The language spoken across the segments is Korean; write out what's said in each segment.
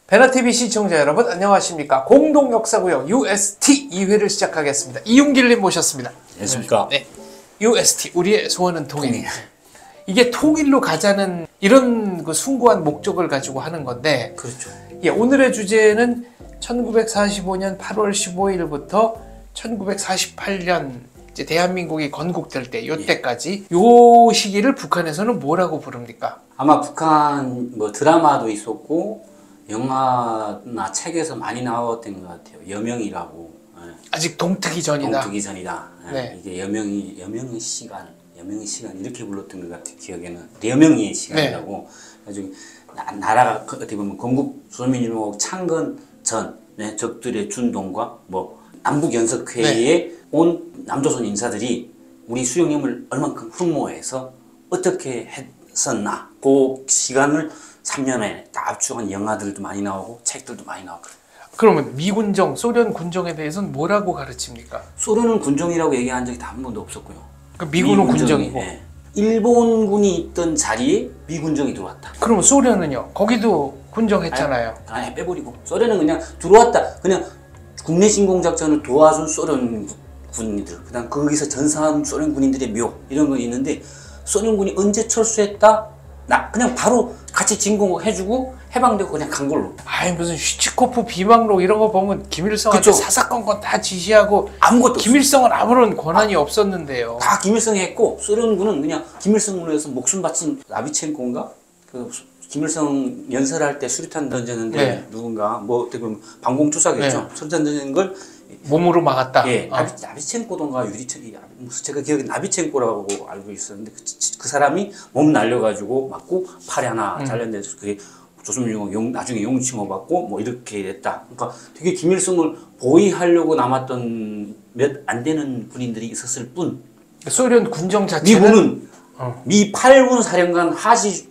베나TV 시청자 여러분 안녕하십니까. 공동역사구역 UST 2회를 시작하겠습니다. 이윤길님 모셨습니다. 안녕하십니까. 네. UST 우리의 소원은 통일. 이게 통일로 가자는 이런 그 숭고한 목적을 가지고 하는 건데, 그렇죠. 예, 오늘의 주제는 1945년 8월 15일부터 1948년 이제 대한민국이 건국될 때 요때까지 요 시기를 북한에서는 뭐라고 부릅니까? 아마 북한 뭐 드라마도 있었고 영화나 책에서 많이 나왔던 것 같아요. 여명이라고. 아직 동트기 전이다. 동트기 전이다. 네. 이게 여명의 시간 이렇게 불렀던 것 같아요. 기억에는 여명의 시간이라고. 가지고 나라가 어떻게 보면 건국 조선민주공화국 창건 전 적들의 준동과 뭐 남북 연석회의에 온 남조선 인사들이 우리 수령님을 얼만큼 흠모해서 어떻게 했었나 그 시간을 3년에 다 압축한 영화들도 많이 나오고 책들도 많이 나오고. 그러면 미군정, 소련 군정에 대해서는 뭐라고 가르칩니까? 소련은 군정이라고 얘기한 적이 단 한 번도 없었고요. 그럼 미군은 군정이고. 네. 일본군이 있던 자리에 미군정이 들어왔다. 그러면 소련은요? 거기도 군정했잖아요. 아예 빼버리고. 소련은 그냥 들어왔다. 그냥 국내 침공 작전을 도와준 소련 군인들. 그다음 거기서 전사한 소련 군인들의 묘 이런 거 있는데 소련군이 언제 철수했다? 그냥 바로 같이 진공해주고 해방되고 그냥 간 걸로. 아니 무슨 슈치코프 비망록 이런 거 보면 김일성한테 사사건건 다 지시하고 아무것도 김일성은 아무런 권한이 없었는데요. 다 김일성이 했고 소련군은 그냥 김일성으로 해서 목숨 바친 나비첸코인가? 그 김일성 연설할 때 수류탄 던졌는데 누군가 뭐 어떻게 보면 방공투사겠죠. 수류탄 던지는 걸 몸으로 막았다. 예, 나비첸코던가 유리천이 제가 기억에 나비첸코라고 알고 있었는데 그 사람이 몸 날려가지고 맞고 팔이 하나 잘렸는데 그게 조선민주공화국 나중에 용칭호 받고 뭐 이렇게 됐다. 그러니까 되게 김일성을 보위하려고 남았던 몇 안 되는 군인들이 있었을 뿐. 소련 군정 자체는 미군은 미 8군 사령관 하지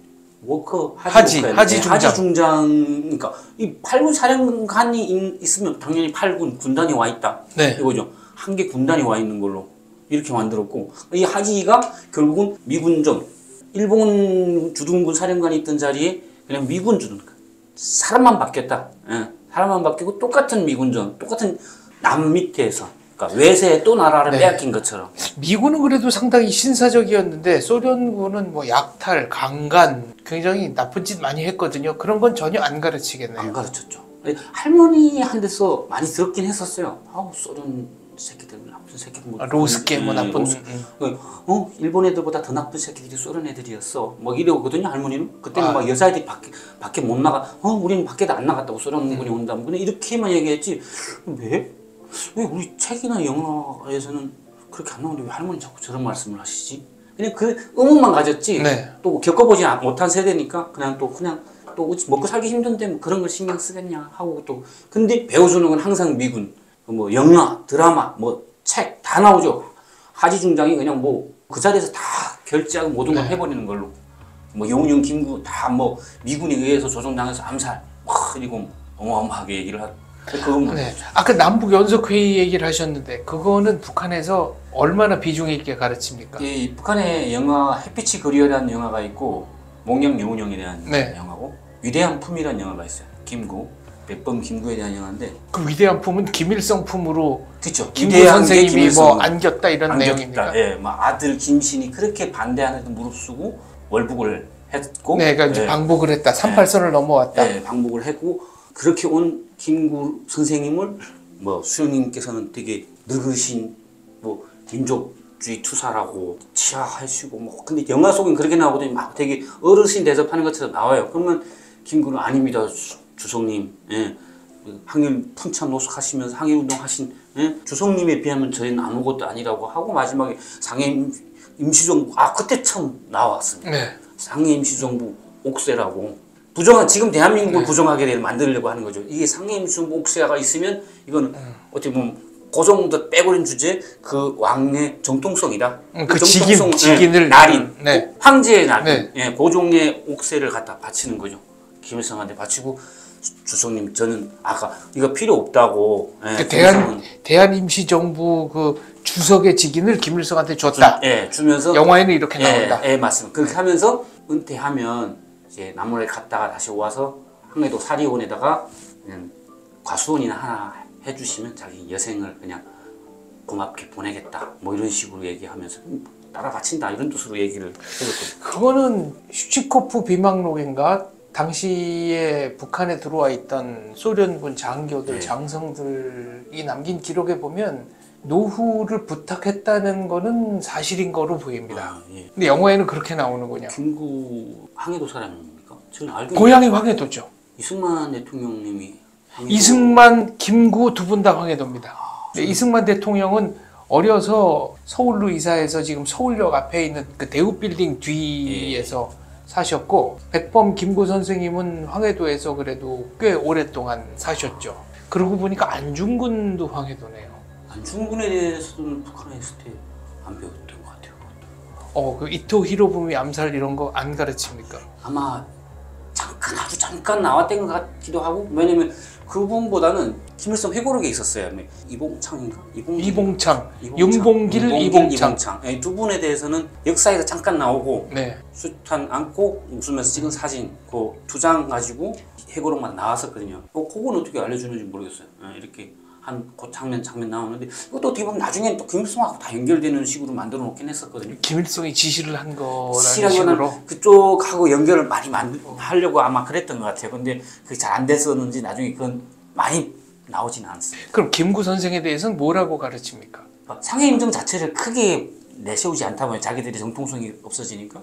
중장 그러니까 이 8군 사령관이 있으면 당연히 8군 군단이 와 있다. 이거죠. 한 개 군단이 와 있는 걸로 이렇게 만들었고 이 하지가 결국은 미군정 일본 주둔군 사령관이 있던 자리에 그냥 미군 주둔 사람만 바뀌었다. 사람만 바뀌고 똑같은 미군정 똑같은 남 밑에서 그러니까 외세에 또 나라를 빼앗긴 것처럼. 미군은 그래도 상당히 신사적이었는데 소련군은 뭐 약탈, 강간 굉장히 나쁜 짓 많이 했거든요. 그런 건 전혀 안 가르치겠네요. 안 가르쳤죠. 할머니 한 데서 많이 들었긴 했었어요. 아우 소련 새끼들 나쁜 새끼들 뭐 로스케 뭐 나쁜 일본 애들보다 더 나쁜 새끼들이 소련 애들이었어. 뭐 이러거든요 할머니는. 그때는 막 여자애들이 밖에 못 나가. 우리는 밖에도 안 나갔다고 소련군이 온다면 그냥 이렇게만 얘기했지. 왜 우리 책이나 영화에서는 그렇게 안 나오는데 왜 할머니 자꾸 저런 말씀을 하시지? 그냥 그 의문만 가졌지. 또 겪어보지 못한 세대니까 그냥 또 먹고 살기 힘든데 뭐 그런 걸 신경 쓰겠냐 하고 또 근데 배워주는 건 항상 미군 뭐 영화 드라마 뭐 책 다 나오죠. 하지 중장이 그냥 뭐 그 자리에서 다 결제하고 모든 걸 해버리는 걸로 뭐 용윤 김구 다 뭐 미군에 의해서 조종당해서 암살 그리고 어마어마하게 얘기를 하고 아까 남북 연석회의 얘기를 하셨는데 그거는 북한에서 얼마나 비중 있게 가르칩니까? 이 북한의 영화 햇빛이 그리워라는 영화가 있고 몽영 여운형에 대한 영화고 위대한 품이라는 영화가 있어요. 김구 백범 김구에 대한 영화인데 그 위대한 품은 김일성 품으로 그렇죠. 김구 선생님이 뭐 안겼다 이런 내용입니까? 예, 막 아들 김신이 그렇게 반대하는데 무릅쓰고 월북을 했고 그러니까 이제 방북을 했다. 38선을 넘어왔다. 방북을 했고 그렇게 온 김구 선생님을 뭐 수령님께서는 되게 느그신 뭐 민족주의 투사라고 치하하시고 뭐 근데 영화 속은 그렇게 나오거든요. 막 되게 어르신 대접하는 것처럼 나와요. 그러면 김구는 아닙니다. 주성님, 항일 풍참 노숙하시면서 항일운동 하신 주성님에 비하면 저희는 아무것도 아니라고 하고 마지막에 상해 임시정부 그때 처음 나왔습니다. 상해 임시정부 옥새라고 지금 대한민국을 부정하게 만들려고 하는 거죠. 이게 상해 임시정부 옥새가 있으면 이거는 어떻게 보면 고종도 빼버린 주제 그 왕의 정통성이다. 그 직인을 날인 황제의 날, 고종의 옥새를 갖다 바치는 거죠. 김일성한테 바치고 주성님 저는 이거 필요 없다고. 대한 임시정부 그 주석의 직인을 김일성한테 줬다. 주면서 영화에는 이렇게 나온다. 맞습니다. 그렇게 하면서 은퇴하면 이제 남원에 갔다가 다시 와서 황해도 사리원에다가 그냥 과수원이나 하나 해주시면 자기 여생을 그냥 고맙게 보내겠다 뭐 이런 식으로 얘기하면서 따라 바친다 이런 뜻으로 얘기를 해줬거든요. 그거는 슈치코프 비망록인가 당시에 북한에 들어와 있던 소련군 장교들, 네. 장성들이 남긴 기록에 보면 노후를 부탁했다는 거는 사실인 거로 보입니다. 아, 예. 근데 영화에는 그렇게 나오는군요. 김구 황해도 사람입니까? 저는 알고 고향이 황해도죠. 이승만 대통령님이 황해도- 이승만, 김구 두 분 다 황해도입니다. 근데 이승만 대통령은 어려서 서울로 이사해서 지금 서울역 앞에 있는 그 대우빌딩 뒤에서 사셨고, 백범 김구 선생님은 황해도에서 그래도 꽤 오랫동안 사셨죠. 그러고 보니까 안중근도 황해도네요. 안중근에 대해서는 북한에 있을 때 안 배웠던 것 같아요. 그 이토 히로부미 암살 이런 거 안 가르칩니까? 아마 잠깐 아주 잠깐 나왔던 것 같기도 하고 왜냐면 그분보다는 김일성 회고록에 있었어요. 이봉창인가? 이봉창, 윤봉길, 이봉창. 이 두 분에 대해서는 역사에서 잠깐 나오고 네. 수탄 안고 웃으면서 찍은 사진 그 두 장 가지고 회고록만 나왔었거든요. 그건 어떻게 알려주는지 모르겠어요. 이렇게 한 그 장면 나오는데 이것도 어떻게 보면 나중엔 또 김일성하고 다 연결되는 식으로 만들어 놓긴 했었거든요. 김일성이 지시를 한 거라는 시라기보다는 식으로. 그쪽하고 연결을 많이 하려고 아마 그랬던 것 같아요. 근데 그게 잘 안 됐었는지 나중에 그건 많이 나오지는 않습니다. 그럼 김구 선생에 대해서는 뭐라고 가르칩니까? 상해임정 자체를 크게 내세우지 않다 보니 자기들이 정통성이 없어지니까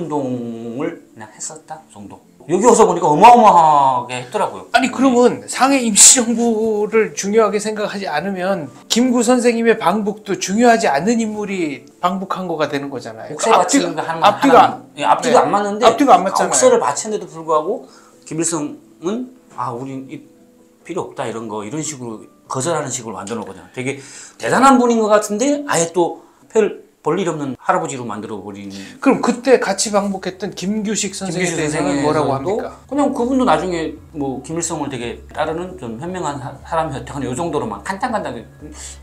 반일운동을 그냥 했었다 정도. 여기 와서 보니까 어마어마하게 했더라고요. 아니 그러면 상해 임시정부를 중요하게 생각하지 않으면 김구 선생님의 방북도 중요하지 않은 인물이 방북한 거가 되는 거잖아요. 옥새 바치는 거 하는 앞뒤가 앞뒤가 네. 안 맞는데 앞뒤가 안 맞잖아요. 옥새를 바치는데도 불구하고 김일성은 우린 필요 없다 이런 식으로 거절하는 식으로 만들어 놓거든요. 되게 대단한 분인 것 같은데 아예 또 볼일 없는 할아버지로 만들어 버린. 그럼 그때 같이 방북했던 김규식 선생에 대해서는 뭐라고 합니까? 그냥 그분도 나중에 뭐 김일성을 되게 따르는 좀 현명한 사람이었다. 이 정도로만 간단하게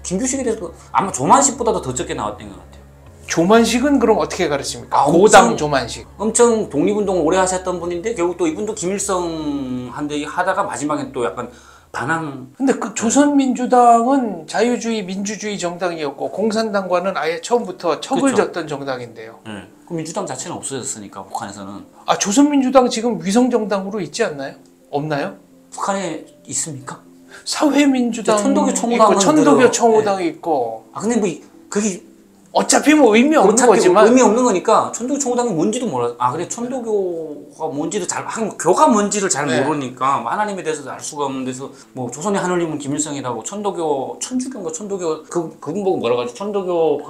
김규식에 대해서 아마 조만식보다도 더 적게 나왔던 것 같아요. 조만식은 그럼 어떻게 가르칩니까? 엄청- 고당 조만식. 엄청 독립운동을 오래 하셨던 분인데 결국 또 이분도 김일성 한대 하다가 마지막엔 또 약간 반항. 근데 그 조선민주당은 자유주의 민주주의 정당이었고 공산당과는 아예 처음부터 척을 그렇죠. 졌던 정당인데요. 그 민주당 자체는 없어졌으니까 북한에서는. 아 조선민주당 지금 위성정당으로 있지 않나요? 없나요? 북한에 있습니까? 사회민주당 천도교 청호당은 있고 천도교 그대로- 청호당이 있고 근데 뭐 그게 어차피 뭐 의미 없는 어차피 거지만 의미 없는 거니까 천도교 청호당이 뭔지도 몰라. 그래 천도교가 뭔지도 교가 뭔지를 잘 네. 모르니까 하나님에 대해서 알 수가 없는 데서 뭐 조선의 하느님은 김일성이라고 천도교 천주교인가 천도교 그분 보고 뭐라고 하지? 천도교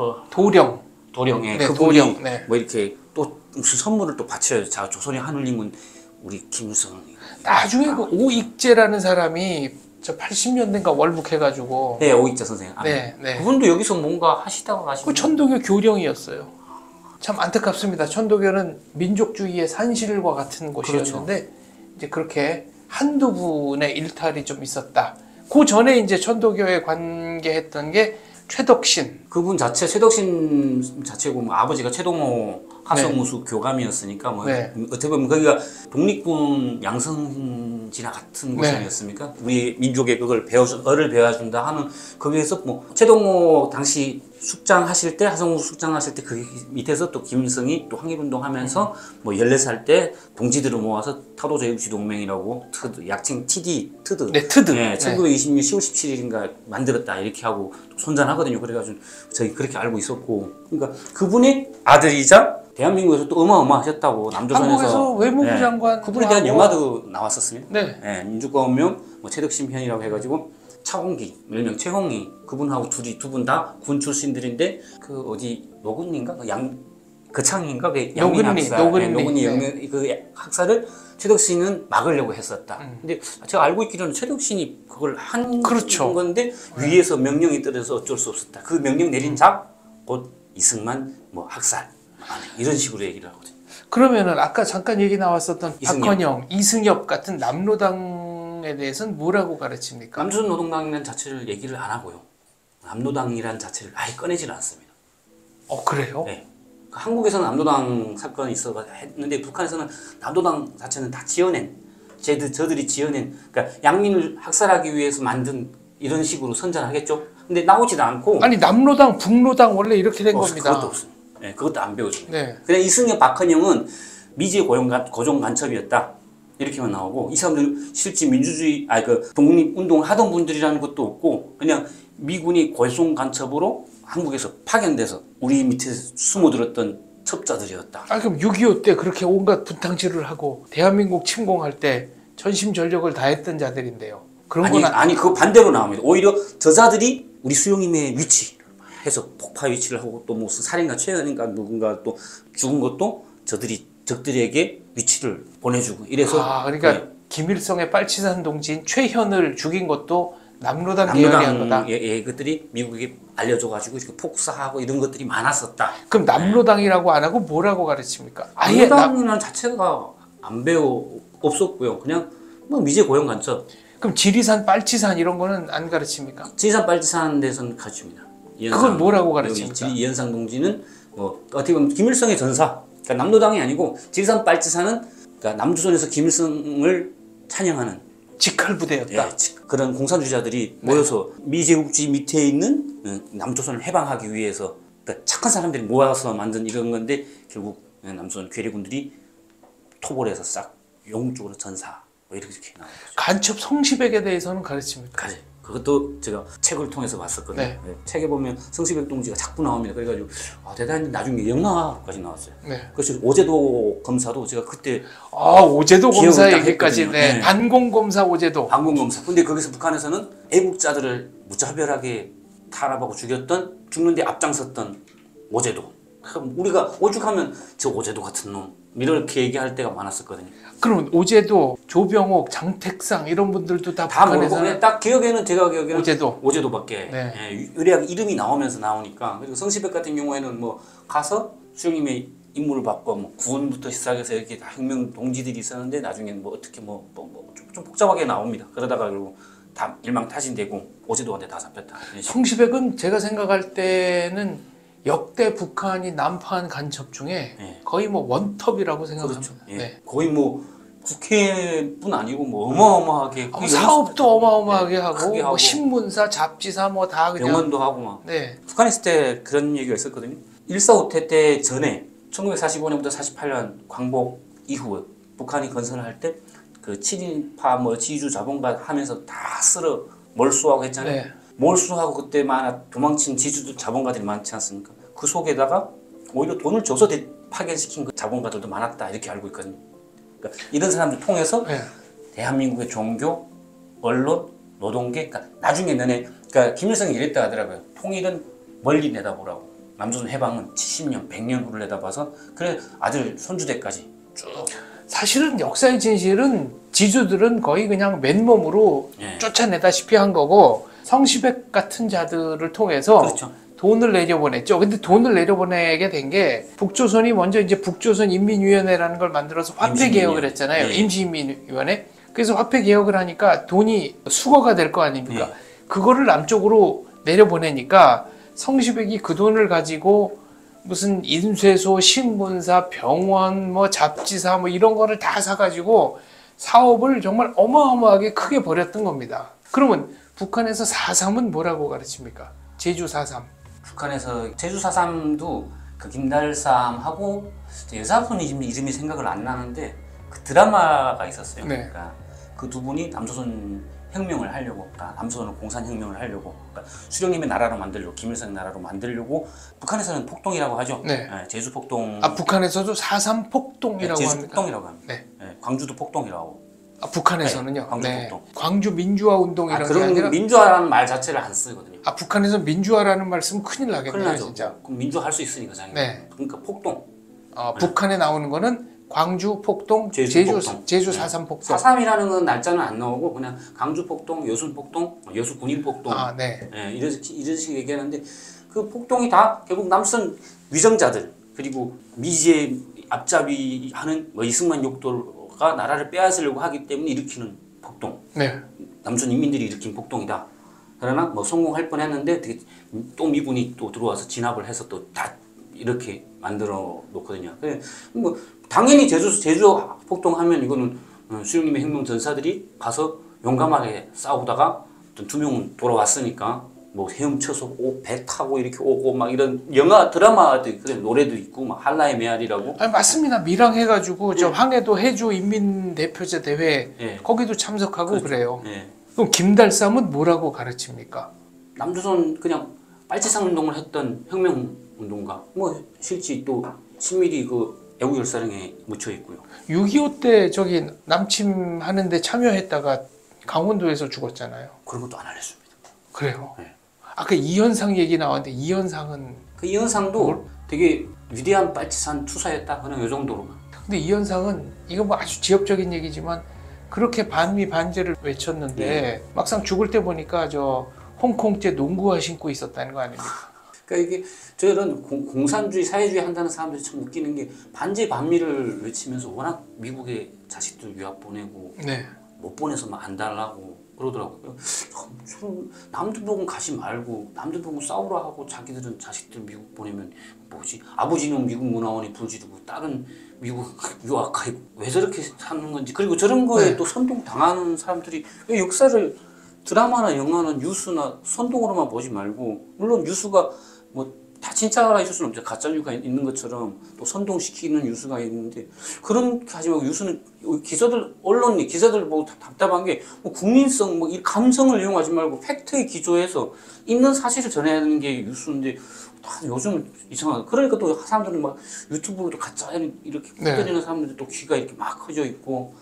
도령에 네, 그분이 도령, 네. 뭐 이렇게 또 무슨 선물을 또 바쳐요. 자 조선의 하느님은 우리 김일성. 나중에 그 오익재라는 사람이 저 80년대인가 월북해가지고 네 오익자 선생님. 네, 네. 그분도 여기서 뭔가 하시다가 가시고. 그 천도교 교령이었어요. 참 안타깝습니다. 천도교는 민족주의의 산실과 같은 곳이었는데 이제 그렇게 한두 분의 일탈이 좀 있었다. 그 전에 이제 천도교에 관계했던 게 최덕신. 그분 자체 최덕신 자체고 뭐 아버지가 최동호 하성우수 교감이었으니까 뭐 네. 어떻게 보면 거기가 독립군 양성지나 같은 곳 네. 아니었습니까? 우리 민족에 그걸 어를 배워준다 하는 거기에서 뭐 최동호 당시 숙장하실 때 하성우 숙장하실 때 그 밑에서 또 김일성이 또 항일운동하면서 뭐 14살 때 동지들을 모아서 타도제육지동맹이라고 트드 약칭 TD 트드 네, 트드. 네, 1926년 10월 17일인가 만들었다 이렇게 하고 손잔하거든요. 그래가지고 저희 그렇게 알고 있었고 그러니까 그분이 아들이자 대한민국에서 또 어마어마하셨다고 남조선에서 한국에서 외무부 네, 장관 그분에 대한 영화도 나왔었습니다. 네. 네, 민주과운명 뭐 최덕심 편이라고 해가지고 차홍기 일명 최홍희 그분하고 두 분 다 군 출신들인데 그 어디 노근인가 거창인가 그 양민 학살 노근이 네. 영민 그 학살을 최덕신은 막으려고 했었다. 근데 제가 알고 있기로는 최덕신이 그걸 한 그렇죠. 건데 위에서 명령이 떨어져서 어쩔 수 없었다. 그 명령 내린 자 곧 이승만 뭐 학살 이런 식으로 얘기를 하거든요. 그러면은 아까 잠깐 얘기 나왔었던 이승엽. 박헌영, 이승엽 같은 남로당에 대해서는 뭐라고 가르칩니까? 남조선 노동당이라는 자체를 얘기를 안 하고요. 남노당이라는 자체를 아예 꺼내질 않습니다. 그래요? 네. 한국에서는 남노당 사건이 있어 했는데 북한에서는 남노당 자체는 다 지어낸 저들이 지어낸 그러니까 양민을 학살하기 위해서 만든 이런 식으로 선전하겠죠. 근데 나오지도 않고 아니 남로당, 북로당 원래 이렇게 된 겁니다. 그것도 없습니다. 네, 그것도 안 배워줍니다. 네. 그냥 이승엽, 박헌영은 미지의 고종 간첩이었다 이렇게만 나오고 이 사람들 실제 민주주의 그 독립운동 하던 분들이라는 것도 없고 그냥 미군이 골송 간첩으로 한국에서 파견돼서 우리 밑에 숨어들었던 첩자들이었다. 아 그럼 6.25 때 그렇게 온갖 분탕질을 하고 대한민국 침공할 때 전심전력을 다했던 자들인데요. 그런 건 아니 그거 반대로 나옵니다. 오히려 저자들이 우리 수용님의 위치 해서 폭파 위치를 하고 또 무슨 살인가 최현인가 누군가 또 죽은 것도 적들에게 위치를 보내주고 이래서 그러니까 네. 김일성의 빨치산 동지인 최현을 죽인 것도 남로당 계열이 한 거다. 그것들이 미국에 알려줘가지고 이렇게 폭사하고 이런 것들이 많았었다. 그럼 남로당이라고 안 하고 뭐라고 가르칩니까? 남로당이라는 자체가 없었고요. 그냥 뭐 미제 고용 간첩. 그럼 지리산, 빨치산 이런 거는 안 가르칩니까? 지리산 빨치산 데서는 가르칩니다. 그건 뭐라고 가르칩니까? 이현상 동지는 뭐 어떻게 보면 김일성의 전사. 그러니까 남로당이 아니고 지리산 빨치산은 그러니까 남조선에서 김일성을 찬양하는 직할부대였다. 그런 공산주의자들이 모여서 미제국주의 밑에 있는 남조선을 해방하기 위해서 그러니까 착한 사람들이 모아서 만든 이런 건데 결국 남조선 괴뢰군들이 토벌해서 싹 영국적으로 전사 뭐 이렇게 나온 거죠. 간첩 성시백에 대해서는 가르칩니까? 그것도 제가 책을 통해서 봤었거든요. 네. 책에 보면 성시백 동지가 자꾸 나옵니다. 그래가지고 대단히 나중에 영화까지 나왔어요. 네. 그래서 오제도 검사도 제가 그때 오제도 검사 기억을 딱 얘기까지 했거든요. 네. 반공검사 오제도. 반공검사. 근데 거기서 북한에서는 애국자들을 무차별하게 탄압하고 죽는데 앞장섰던 오제도. 그럼 우리가 오죽하면 저 오제도 같은 놈 이렇게 얘기할 때가 많았었거든요. 그럼 오제도, 조병옥, 장택상 이런 분들도 다 북한에서는 딱 제가 기억에는 오제도밖에 네. 의뢰학 이름이 나오니까. 그리고 성시백 같은 경우에는 뭐 가서 수령님의 임무를 받고 뭐 구원부터 시작해서 이렇게 다 혁명 동지들이 있었는데 나중에는 뭐 어떻게 좀 복잡하게 나옵니다. 그러다가 결국 다 일망타진되고 오제도한테 다 잡혔다. 성시백은 제가 생각할 때는 역대 북한이 난파한 간첩 중에 거의 뭐 원톱이라고 생각합니다. 그렇죠. 네. 거의 뭐 국회뿐 아니고 뭐 어마어마하게 사업도 어마어마하게 하고 뭐 신문사, 잡지사 뭐 다 그냥 병원도 하고 막. 네. 북한에 있을 때 그런 얘기가 있었거든요. 1.4.5태 때 전에 1945년부터 48년 광복 이후 북한이 건설할 때 그 친일파 뭐 지주 자본가 하면서 다 쓸어 몰수하고 했잖아요. 네. 몰수하고 그때 도망친 지주들 자본가들이 많지 않습니까? 그 속에다가 오히려 돈을 줘서 파견시킨 그 자본가들도 많았다 이렇게 알고 있거든요. 그러니까 이런 사람들 통해서 대한민국의 종교, 언론, 노동계, 그러니까 나중에 그러니까 김일성이 이랬다 하더라고요. 통일은 멀리 내다보라고. 남조선 해방은 70년, 100년 후를 내다봐서 그래 아들 손주대까지 쭉. 사실은 역사의 진실은 지주들은 거의 그냥 맨몸으로 쫓아내다시피 한 거고 성시백 같은 자들을 통해서 그렇죠. 돈을 내려보냈죠. 근데 돈을 내려보내게 된 게 북조선이 먼저 이제 북조선 인민위원회라는 걸 만들어서 화폐 개혁을 했잖아요. 임시인민위원회. 그래서 화폐 개혁을 하니까 돈이 수거가 될 거 아닙니까? 그거를 남쪽으로 내려보내니까 성시백이 그 돈을 가지고 무슨 인쇄소, 신문사, 병원, 뭐 잡지사 뭐 이런 거를 다 사가지고 사업을 정말 어마어마하게 크게 벌였던 겁니다. 그러면 북한에서 4.3은 뭐라고 가르칩니까? 제주 4.3. 북한에서 제주 4.3도 그 김달삼하고 여자분 이름이 생각을 안 나는데 그 드라마가 있었어요. 네. 그러니까 그 두 분이 남조선 혁명을 하려고, 그러니까 남조선을 공산혁명을 하려고, 그러니까 수령님의 나라로 만들려고, 김일성의 나라로 만들려고 북한에서는 폭동이라고 하죠. 네. 제주 폭동. 북한에서도 4.3 폭동이라고 제주 합니까? 폭동이라고 합니다. 네. 광주도 폭동이라고. 북한에서는요. 광주 폭동. 광주 민주화 운동이라는 게 그런 아니라 민주화라는 말 자체를 안 쓰거든요. 북한에서 민주화라는 말씀 큰일 나겠네요. 큰일 나죠. 진짜. 그럼 민주화할 수 있으니까 자기. 네. 그러니까 폭동. 북한에 나오는 거는 광주 폭동, 제주 4.3 폭동. 4.3이라는 건 날짜는 안 나오고 그냥 강주 폭동, 여순 폭동, 여수 군인 폭동. 이런 식으로 얘기하는데 그 폭동이 다 결국 남선 위정자들 그리고 미지의 앞잡이하는 뭐 이승만 욕도가 나라를 빼앗으려고 하기 때문에 일으키는 폭동. 네. 남선 인민들이 일으킨 폭동이다. 그러나 뭐 성공할 뻔했는데 또 미군이 또 들어와서 진압을 해서 또 다 이렇게 만들어 놓거든요. 뭐 당연히 제주 폭동하면 이거는 수령님의 혁명 전사들이 가서 용감하게 싸우다가 어떤 2명은 돌아왔으니까 뭐 헤엄쳐서 배 타고 이렇게 오고 막 이런 영화 드라마들 그래 노래도 있고 막 한라의 메아리라고. 아니, 맞습니다. 밀항 해가지고 저 항해도 해주 인민대표제 대회 예. 거기도 참석하고 그렇죠. 그래요. 예. 그럼 김달삼은 뭐라고 가르칩니까? 남조선 그냥 빨치산 운동을 했던 혁명 운동가 뭐 실제 또 친밀히 그 애국열사령에 묻혀 있고요. 6.25 때 저기 남침하는데 참여했다가 강원도에서 죽었잖아요. 그런 것도 안 알려줍니다. 그래요. 네. 아까 이현상 얘기 나왔는데 이현상은 그 이현상도 되게 위대한 빨치산 투사였다 그냥 이 정도로만. 근데 이현상은 이거 뭐 아주 지엽적인 얘기지만 그렇게 반미 반제를 외쳤는데 막상 죽을 때 보니까 저 홍콩제 농구화 신고 있었다는 거 아닙니까? 그러니까 이게 저런 공산주의 사회주의 한다는 사람들이 참 웃기는 게 반제 반미를 외치면서 워낙 미국에 자식들 유학 보내고 네. 못 보내서 막 안 달라고 그러더라고요. 남들 보고 가지 말고 남들 보고 싸우라 하고 자기들은 자식들 미국 보내면 뭐지? 아버지는 미국 문화원에 불지르고 딸은 미국 유학 가고 왜 저렇게 사는 건지. 그리고 저런 거에 네. 또 선동 당하는 사람들이 왜 역사를 드라마나 영화는 뉴스나 선동으로만 보지 말고, 물론 뉴스가 뭐 다 진짜가 있을 수는 없죠. 가짜 뉴스가 있는 것처럼 또 선동시키는 뉴스가 있는데, 그런 하지 말고 뉴스는 기자들 언론이 기자들 보고 답답한 게 뭐 국민성 뭐 이 감성을 이용하지 말고 팩트에 기초해서 있는 사실을 전해야 하는 게 뉴스인데 다 요즘 이상하다. 그러니까 또 사람들은 막 유튜브로 가짜 이렇게 떠드리는 사람들이 또 귀가 이렇게 막 커져 있고.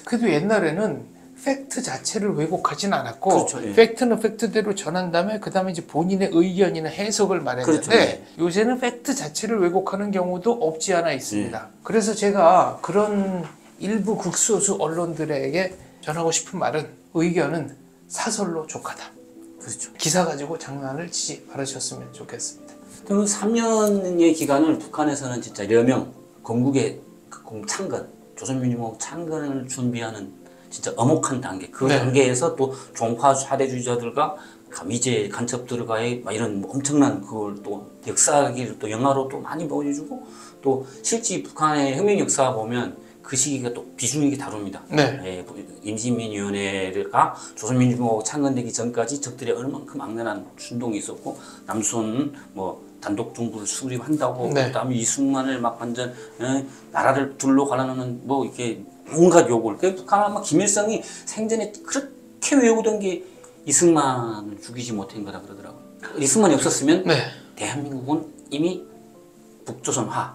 그래도 옛날에는 팩트 자체를 왜곡하진 않았고 그렇죠, 예. 팩트는 팩트대로 전한 다음에 그 다음에 이제 본인의 의견이나 해석을 말했는데 그렇죠, 예. 요새는 팩트 자체를 왜곡하는 경우도 없지 않아 있습니다. 그래서 제가 그런 일부 극소수 언론들에게 전하고 싶은 말은 의견은 사설로 족하다. 그렇죠. 기사 가지고 장난을 치지 말으셨으면 좋겠습니다. 그 3년의 기간을 북한에서는 진짜 여명, 건국의 창건, 조선민주공화국 창건을 준비하는 진짜 엄혹한 단계, 그 네. 단계에서 또 종파 사대주의자들과 미제 간첩들과의 막 이런 엄청난 그걸 또 역사기를 또 영화로 또 많이 보여주고, 또 실제 북한의 혁명 역사 보면 그 시기가 또 비중 있게 다룹니다. 네. 예, 임시민위원회가 조선민주공화국 창건되기 전까지 적들의 얼만큼 악랄한 준동이 있었고, 남조선은 뭐 단독 정부를 수립한다고, 네. 그다음에 이승만을 막 완전 나라를 둘러가라는 뭐 이렇게 온갖 욕을. 그 북한 아마 김일성이 생전에 그렇게 외우던 게 이승만을 죽이지 못한 거라 그러더라고요. 이승만이 없었으면 네. 대한민국은 이미 북조선화.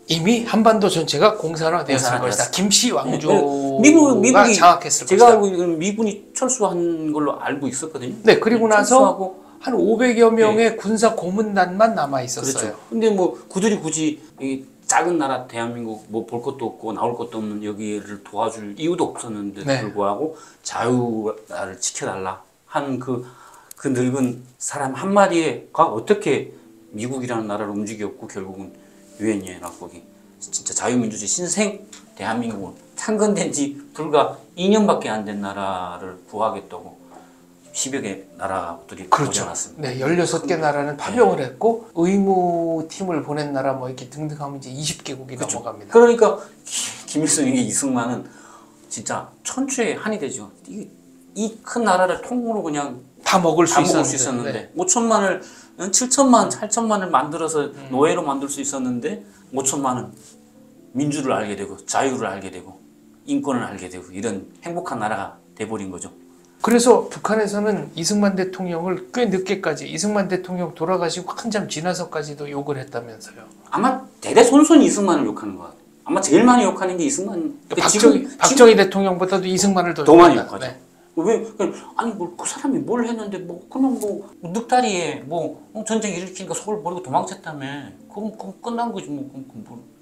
이미 한반도 전체가 공산화되었을 것이다. 공산화되었을 김씨 왕조가 미국이 장악했을 제가 것이다. 알고 있는 미군이 철수한 걸로 알고 있었거든요. 네, 그리고 나서 철수하고, 한 500여 명의 군사 고문단만 남아 있었어요. 그렇죠. 근데 뭐 그들이 굳이 이 작은 나라 대한민국 뭐 볼 것도 없고 나올 것도 없는 여기를 도와줄 이유도 없었는데 네. 불구하고 자유를 지켜달라 한 그 늙은 사람 한마디가 어떻게 미국이라는 나라를 움직였고 결국은 유엔이나 거기 진짜 자유민주주의 신생 대한민국은 창건된 지 불과 2년밖에 안 된 나라를 구하겠다고 10여 개 나라들이 그렇죠. 모여놨습니다. 네, 16개 나라는 파병을 했고 의무팀을 보낸 나라 뭐 이렇게 등등 하면 이제 20개국이 그렇죠. 넘어갑니다. 그러니까 김일성에게 이승만은 진짜 천추의 한이 되죠. 이 큰 나라를 통으로 그냥 다 먹을 수 다 먹을 있었는데, 수 있었는데 네. 5천만을 7천만, 8천만을 만들어서 노예로 만들 수 있었는데 5천만은 민주를 알게 되고 자유를 알게 되고 인권을 알게 되고 이런 행복한 나라가 돼버린 거죠. 그래서 북한에서는 이승만 대통령을 꽤 늦게까지 이승만 대통령 돌아가시고 한참 지나서까지도 욕을 했다면서요. 아마 대대손손 이승만을 욕하는 것 같아요. 아마 제일 많이 욕하는 게 이승만. 박정희 대통령보다도 이승만을 더 많이 욕하죠. 네. 왜? 아니 뭐 그 사람이 뭘 했는데 뭐 그냥 뭐 늑다리에 뭐 전쟁 일으키니까 속을 버리고 도망쳤다며. 그럼 끝난 거지 뭐.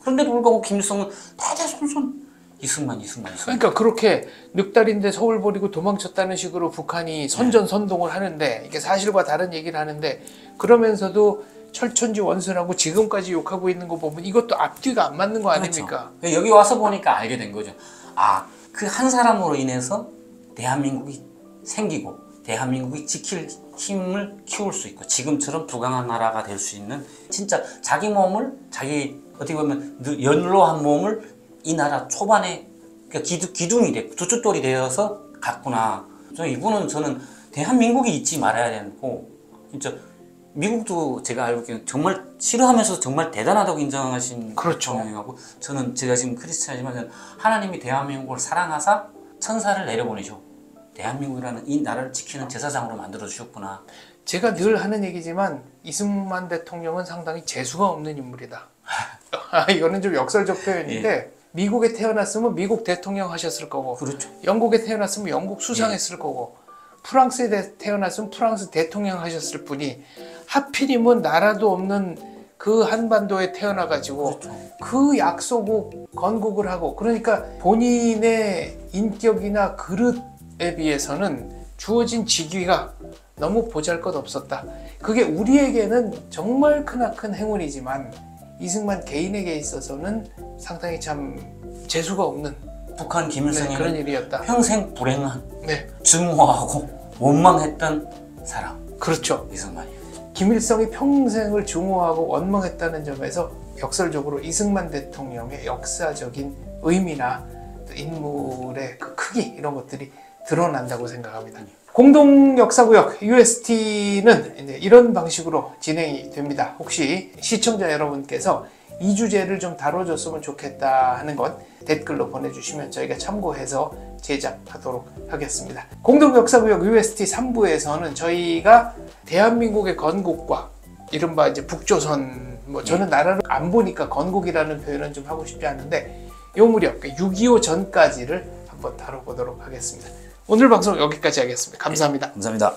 그런데도 불구하고 김일성은 대대손손 이승만. 그러니까 그렇게 늑다리인데 서울 버리고 도망쳤다는 식으로 북한이 선전선동을 하는데 이게 사실과 다른 얘기를 하는데 그러면서도 철천지 원수라고 지금까지 욕하고 있는 거 보면 이것도 앞뒤가 안 맞는 거 아닙니까? 그렇죠. 여기 와서 보니까 알게 된 거죠. 아, 그 한 사람으로 인해서 대한민국이 생기고 대한민국이 지킬 힘을 키울 수 있고 지금처럼 부강한 나라가 될 수 있는 진짜 자기 몸을 자기 어떻게 보면 연로한 몸을 이 나라 초반에 그러니까 기둥이 돼, 주춧돌이 되어서 갔구나. 저는 대한민국이 잊지 말아야 되고, 진짜 미국도 제가 알고 있기로는 정말 싫어하면서 정말 대단하다고 인정하신 그렇죠. 대통령이고, 제가 지금 크리스찬이지만 하나님이 대한민국을 사랑하사 천사를 내려보내셔. 대한민국이라는 이 나라를 지키는 제사장으로 만들어 주셨구나. 제가 늘 하는 얘기지만 이승만 대통령은 상당히 재수가 없는 인물이다. 이거는 좀 역설적 표현인데 예. 미국에 태어났으면 미국 대통령 하셨을 거고, 그렇죠. 영국에 태어났으면 영국 수상했을 거고, 프랑스에 태어났으면 프랑스 대통령 하셨을 뿐이 하필이면 나라도 없는 그 한반도에 태어나가지고 그렇죠. 그 약소국 건국을 하고, 그러니까 본인의 인격이나 그릇에 비해서는 주어진 직위가 너무 보잘것없었다. 그게 우리에게는 정말 크나큰 행운이지만 이승만 개인에게 있어서는 상당히 참 재수가 없는 북한 김일성이 그런 일이었다. 평생 불행한, 네, 증오하고 원망했던 사람. 그렇죠. 이승만이에요. 김일성이 평생을 증오하고 원망했다는 점에서 역설적으로 이승만 대통령의 역사적인 의미나 인물의 그 크기 이런 것들이 드러난다고 생각합니다. 공동 역사구역 UST는 이제 이런 방식으로 진행이 됩니다. 혹시 시청자 여러분께서 이 주제를 좀 다뤄줬으면 좋겠다 하는 건 댓글로 보내주시면 저희가 참고해서 제작하도록 하겠습니다. 공동 역사구역 UST 3부에서는 저희가 대한민국의 건국과 이른바 이제 북조선, 저는 나라를 안 보니까 건국이라는 표현은 좀 하고 싶지 않은데 요 무렵 6.25 전까지를 한번 다뤄보도록 하겠습니다. 오늘 방송 여기까지 하겠습니다. 감사합니다. 감사합니다.